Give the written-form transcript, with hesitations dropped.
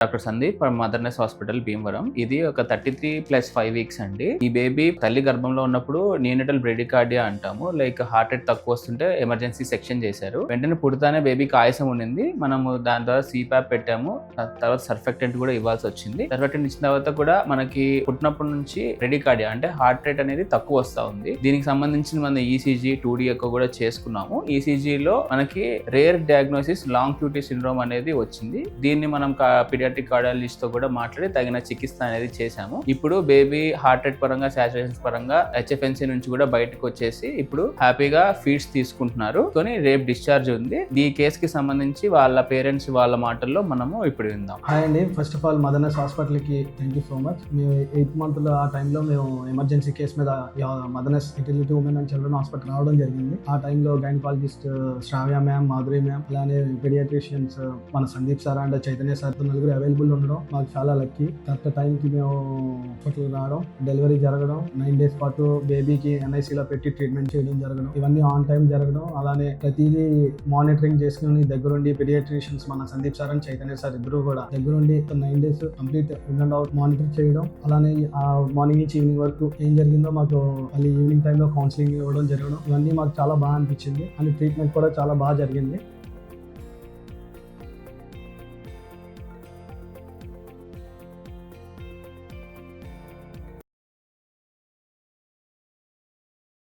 Doctor Sandeep from Motherness hospital Bhimavaram. ఇది ఒక 33+5 weeks అండి. ఈ బేబీ తల్లి గర్భంలో ఉన్నప్పుడు నియోనటల్ బ్రెడికార్డియా అంటాము. లైక్ హార్ట్ రేట్ తక్కువ వస్తుంటే ఎమర్జెన్సీ సెక్షన్ చేశారు. వెంటనే పుడతానే బేబీకి ఆయాసం ఉండింది. మనము దాని తర్వాత CPAP పెట్టాము. తర్వాత సర్ఫెక్టెంట్ కూడా ఇవ్వాల్సి వచ్చింది. సర్ఫెక్టెంట్ ఇచ్చిన తర్వాత కూడా మనకి పుట్టినప్పటి నుంచి బ్రెడికార్డియా అంటే హార్ట్ రేట్ అనేది తక్కువ వస్తా ఉంది. దీనికి సంబంధించిన మన ECG 2D ఎకో కూడా చేసుకున్నాము. ECG లో మనకి rare diagnosis long QT syndrome అనేది వచ్చింది. దీన్ని మనం పీడియాట్రిక్ కార్డియాలజిస్ట్ తో కూడా మాట్లాడి తగిన చికిత్స అనేది చేశాము. ఇప్పుడు బేబీ హార్ట్ రేట్ పరంగా సాచురేషన్స్ పరంగా HFNC నుంచి కూడా బయటకు వచ్చేసి ఇప్పుడు హ్యాపీగా ఫీడ్స్ తీసుకుంటున్నారు. రేపు డిశ్చార్జ్ ఉంది. ఈ కేసు కి సంబంధించి వాళ్ళ పేరెంట్స్ వాళ్ళ మాటల్లో మనము ఇప్పుడు విందాం. హాయ్ అండి, ఫస్ట్ ఆఫ్ ఆల్ మదర్నెస్ హాస్పిటల్ కి థ్యాంక్ యూ సో మచ్. మేము 8th month లో ఆ టైంలో మేము ఎమర్జెన్సీ కేసు మీద Motherness fertility women and children hospital రావడం జరిగింది. ఆ టైంలో gynaecologist Shravya ma'am, Madhuri ma'am, అలానే పీడియాట్రిషియన్స్ మన Sandeep sir and Chaitanya sir నలుగురు అవైలబుల్ ఉండడం మాకు చాలా లక్కీ. కరెక్ట్ టైంకి మేము హాస్పిటల్ రావడం, డెలివరీ జరగడం, 9 days పాటు బేబీకి NIC లో పెట్టి ట్రీట్మెంట్ చేయడం జరగడం, ఇవన్నీ ఆన్ టైం జరగడం, అలానే ప్రతిదీ మానిటరింగ్ చేసుకుని దగ్గరుండి పీడియాట్రిషియన్స్ మన Sandeep sir and Chaitanya sir ఇద్దరు కూడా దగ్గరుండి 9 days complete in and out monitor చేయడం, అలానే ఆ మార్నింగ్ నుంచి ఈవినింగ్ వరకు ఏం జరిగిందో మాకు మళ్ళీ ఈవినింగ్ టైంలో కౌన్సిలింగ్ ఇవ్వడం జరగడం, ఇవన్నీ మాకు చాలా బాగా అనిపించింది. అండ్ ట్రీట్మెంట్ కూడా చాలా బాగా జరిగింది.